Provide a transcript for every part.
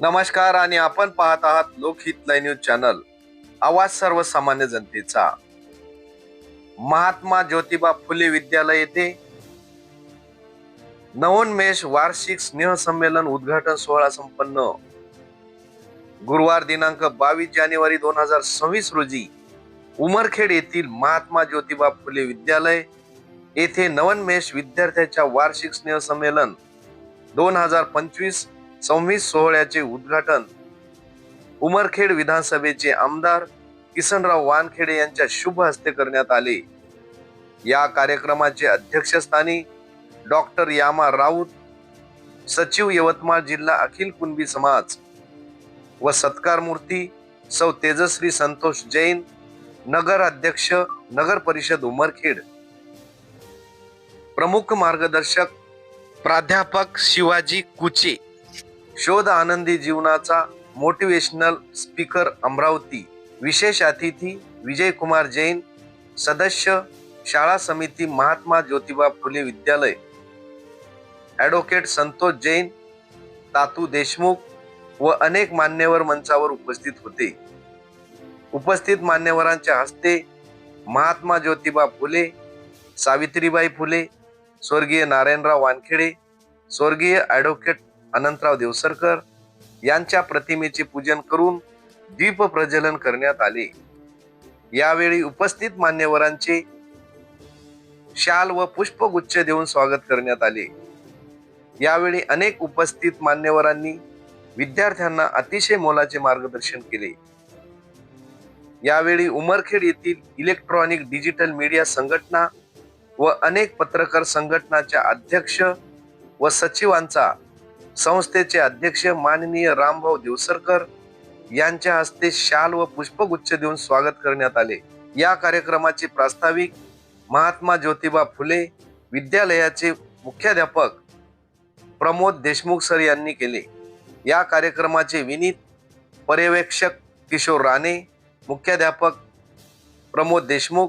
नमस्कार आणि आपण पाहत आहात लोकहित लाईव्ह न्यूज चॅनल, आवाज सर्वसामान्य जनतेचा। महात्मा ज्योतिबा फुले विद्यालय येथे नवोन्मेष वार्षिक स्नेहसंमेलन उद्घाटन सोहळा संपन्न। गुरुवार दिनांक 22 जानेवारी 2026 रोजी उमरखेड येथील महात्मा ज्योतिबा फुले विद्यालय येथे नवोन्मेष विद्यार्थ्यांच्या वार्षिक स्नेहसंमेलन 2025-26 सोहळ्याचे उद्घाटन उमरखेड विधानसभेचे आमदार किसनराव वानखेडे यांच्या शुभ हस्ते करण्यात आले। या कार्यक्रमाचे अध्यक्षस्थानी डॉक्टर यामा राऊत, सचिव यवतमाळ जिल्हा अखिल कुणबी समाज व सत्कार मूर्ती सौ तेजश्री संतोष जैन, नगर अध्यक्ष नगर परिषद उमरखेड। प्रमुख मार्गदर्शक प्राध्यापक शिवाजी कुचे, शोध आनंदी जीवनाचा मोटिवेशनल स्पीकर अमरावती, विशेष अतिथी विजय कुमार जैन, सदस्य शाळा समिती महात्मा ज्योतिबा फुले विद्यालय, ॲडव्होकेट संतोष जैन, तातू देशमुख व अनेक मान्यवर मंचावर उपस्थित होते। उपस्थित मान्यवरांच्या हस्ते महात्मा ज्योतिबा फुले, सावित्रीबाई फुले, स्वर्गीय नारायणराव वानखेडे, स्वर्गीय ॲडव्होकेट अनंतराव देवसरकर यांच्या प्रतिमेचे पूजन करून दीप प्रज्वलन करण्यात आले। यावेळी उपस्थित मान्यवरांचे शाल व पुष्पगुच्छ देऊन स्वागत करण्यात आले। यावेळी अनेक उपस्थित मान्यवरांनी विद्यार्थ्यांना अतिशय मोलाचे मार्गदर्शन केले। यावेळी उमरखेड येथील इलेक्ट्रॉनिक डिजिटल मीडिया संघटना व अनेक पत्रकार संघटनाच्या अध्यक्ष व सचिवांचा संस्थेचे अध्यक्ष माननीय रामभाऊ देवसरकर यांच्या हस्ते शाल व पुष्पगुच्छ देऊन स्वागत करण्यात आले। या कार्यक्रमाचे प्रास्ताविक महात्मा ज्योतिबा फुले विद्यालयाचे मुख्याध्यापक प्रमोद देशमुख सर यांनी केले। या कार्यक्रमाचे विनीत पर्यवेक्षक किशोर राणे, मुख्याध्यापक प्रमोद देशमुख,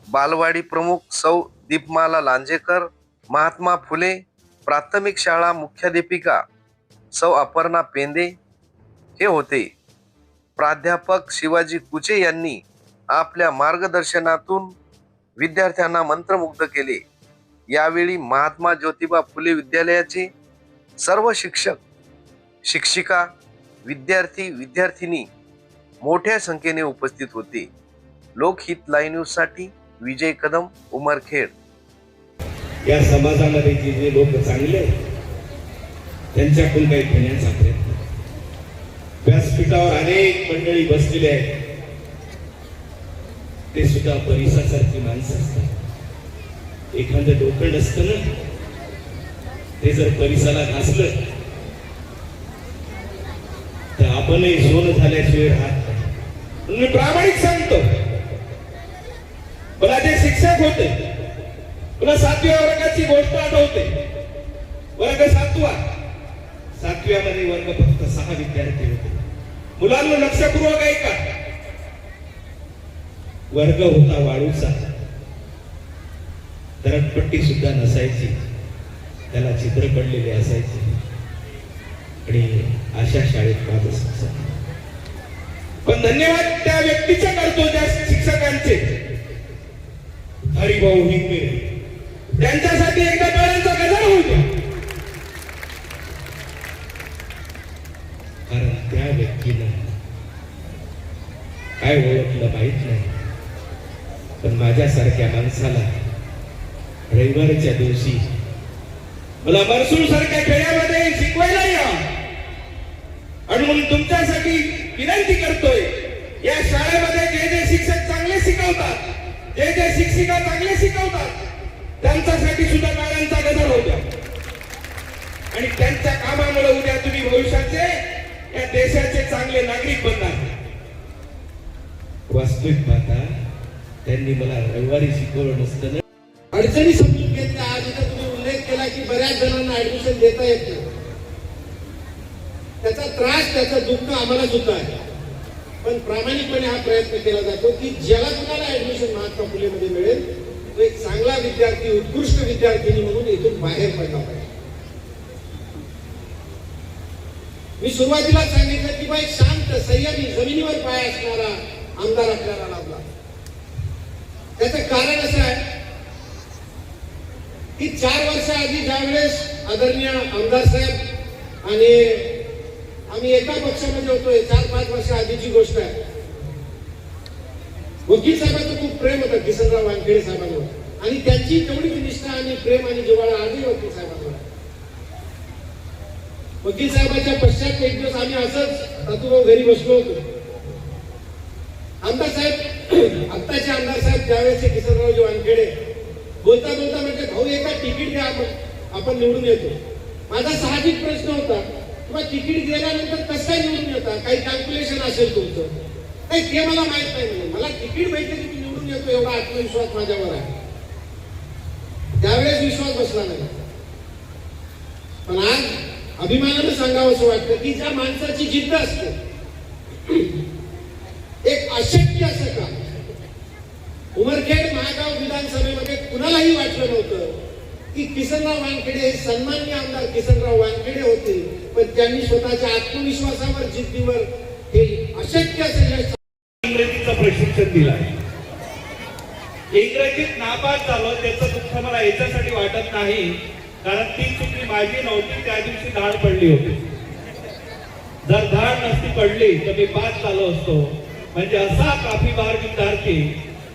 बालवाडी प्रमुख सौ दीपमाला लांजेकर, महात्मा फुले प्राथमिक शाळा मुख्याध्यापिका सौ अपर्णा पेंदे हे होते। प्राध्यापक शिवाजी कुचे यांनी आपल्या मार्गदर्शनातून विद्यार्थ्यांना मंत्रमुग्ध केले। यावेळी महात्मा ज्योतिबा फुले विद्यालयाचे सर्व शिक्षक, शिक्षिका, विद्यार्थी, विद्यार्थिनी मोठ्या संख्येने उपस्थित होते। लोकहित लाईव्ह न्यूज साठी विजय कदम, उमरखेड। या समाजामध्ये जे लोक चांगले त्यांच्याकडून काही घेण्याचा प्रयत्न, व्यासपीठावर अनेक मंडळी बसलेले आहेत, ते सुद्धा परिसासारखी माणसं असतात। एखादं डोकं असतं ना, ते जर परिसाला घासलं तर आपणही सोनं झाल्याशिवाय राहत नाही। मी प्रामाणिक सांगतो, मला जे शिक्षक होते, मला 7व्या वर्गाची गोष्ट आठवते। वर्ग 7व्यामध्ये वर्ग फक्त 6 विद्यार्थी होते। मुलांना लक्षपूर्वक ऐका, वर्ग होता वाळूचा, दरडपट्टी सुद्धा नसायची, त्याला चित्र पडलेले असायचे आणि अशा शाळेत माझं शिक्षण। पण धन्यवाद त्या व्यक्तीचा करतो, त्या शिक्षकांचे, हरिभाऊ हिंगवे, त्यांच्यासाठी एकदा डोळ्यांचा गजर होऊ द्या। कारण त्या व्यक्तीला काय ओळखलं माहित नाही, पण माझ्यासारख्या माणसाला रविवारच्या दिवशी मला मरसूळ सारख्या खेड्यामध्ये शिकवायला या, आणि म्हणून तुमच्यासाठी विनंती करतोय, या शाळेमध्ये जे जे शिक्षक चांगले शिकवतात, जे जे शिक्षिका चांगले शिकवतात, त्यांच्यासाठी सुद्धा डोळ्यांचा गजर होऊ द्या। आणि त्यांच्या कामामुळे उद्या तुम्ही भविष्याचे या देशाचे चांगले नागरिक बनणार। वास्तविक पाहता त्यांनी मला रविवारी शिकवलं नसतं, अडचणी समजून घेतल्या। आज इथं तुम्ही उल्लेख केला की बऱ्याच जणांना ऍडमिशन देता येत नाही, त्याचा त्रास, त्याचं दुःख आम्हाला सुद्धा आहे। पण प्रामाणिकपणे हा प्रयत्न केला जातो की ज्याला तुम्हाला ऍडमिशन महात्मा फुले मध्ये मिळेल, तो एक चांगला विद्यार्थी, उत्कृष्ट विद्यार्थिनी म्हणून इथून बाहेर पडला पाहिजे। मी सुरुवातीला सांगितलं की बाई शांत संयमी जमिनीवर पाय असणारा आमदार आपल्याला लाभला. त्याचं कारण असं आहे की 4 वर्षाआधी ज्यावेळेस आदरणीय आमदार साहेब आणि आम्ही एका पक्षामध्ये होतो, 4-5 वर्ष आधीची गोष्ट आहे. वकील साहेबांचं खूप प्रेम होतं किसनराव वानखेडे साहेबांवर आणि त्यांची तेवढीच निष्ठा आणि प्रेम आणि जिव्हाळा आजही वकील साहेबांवर. वकील साहेबांच्या पश्चात एक दिवस आम्ही असंच तातूभाऊ घरी बसलो होतो. आमदार साहेब आत्ताचे आमदार साहेब त्यावेळेचे किसनरावजी वानखेडे बोलता बोलता म्हणजे भाऊ एका तिकीट द्या आपण निवडून येतो. माझा साहजिक प्रश्न होता किंवा तिकीट दिल्यानंतर कसं काय निवडून येता, काही कॅल्क्युलेशन असेल तुमचं काही ते मला माहित नाही. मला तिकीट भेटलं की मी निवडून येतो एवढा आत्मविश्वास माझ्यावर आहे. त्यावेळेस विश्वास बसला नाही. पण आज अभिमानानं सांगावं असं वाटतं की ज्या माणसाची जिद्द असते, एक अशक्य असं काम उमरखेड महागाव विधानसभेमध्ये कुणालाही वाटलं नव्हतं की किसनराव वानखेडे हे सन्माननीय आमदार किसनराव वानखेडे होते, पण त्यांनी स्वतःच्या आत्मविश्वासावर जिद्दीवर हे अशक्य असं इंग्रजीचं प्रशिक्षण दिलं. इंग्रजीत नापास झालो त्याचं दुःख मला याच्यासाठी वाटत नाही, कारण ती चुकी माझी नव्हती. त्या दिवशी धाड पडली होती. जर धाड नसती पडली तर मी पास झालो असतो. म्हणजे असा काफीबार विद्यार्थी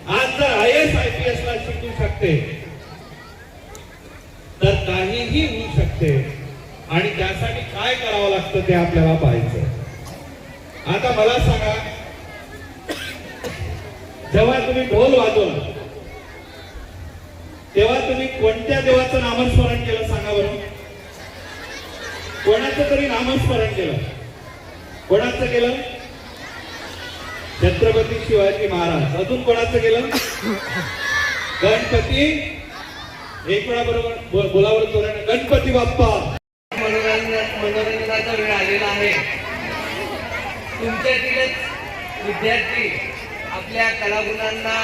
आज जर IAS IPS ला शिकू शकते तर काहीही होऊ शकते. आणि त्यासाठी काय करावं लागतं ते आपल्याला पाहायचं. आता मला सांगा, जेव्हा तुम्ही ढोल वाजवला तेव्हा तुम्ही कोणत्या देवाचं नामस्मरण केलं सांगा बरं? कोणाचं तरी नामस्मरण केलं. कोणाचं केलं? छत्रपती शिवाजी महाराज. अजून कोणाचं केलं? गणपती. एक वेळा बरोबर बोलावर जोराने गणपती बाप्पा. मनोरंजनाचा वेळ आलेला आहे. तुमच्यातीलच विद्यार्थी आपल्या कलागुणांना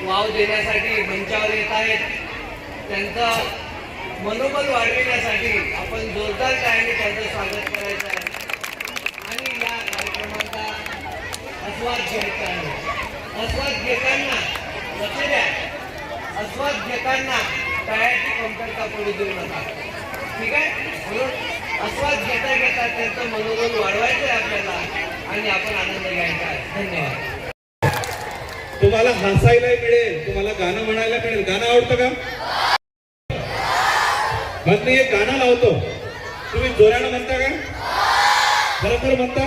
वाव देण्यासाठी मंचावर येत आहेत. त्यांचं मनोबल वाढविण्यासाठी आपण जोरदार टाळ्यांनी त्यांचं स्वागत करायचं आहे आणि या कार्यक्रमाचा आस्वाद घ्यायचा आहे. आस्वाद घेताना लक्ष द्या, आस्वाद घेताना टाळ्याची कमतरता पडू देऊ नका. ठीक आहे? म्हणून आस्वाद घेता घेता त्यांचं मनोबल वाढवायचं आहे आपल्याला आणि आपण आनंद घ्यायचा आहे. धन्यवाद. तुम्हाला हसायलाही मिळेल, तुम्हाला गाणं म्हणायला मिळेल. गाणं आवडतं का? मग मी एक गाणं लावतो, तुम्ही जोरानं म्हणता का? खरं म्हणता?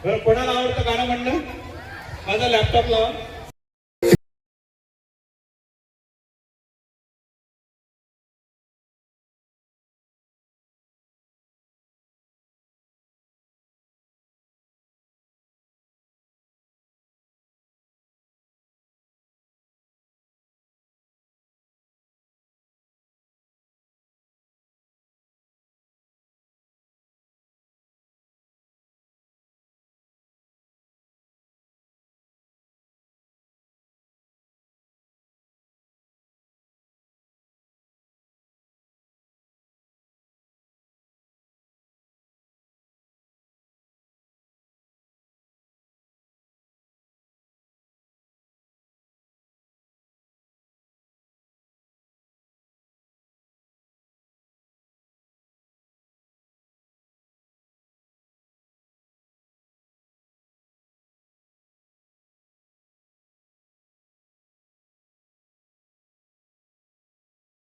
बरं, कोणाला आवडतं गाणं म्हणणं? माझा लॅपटॉप लावा.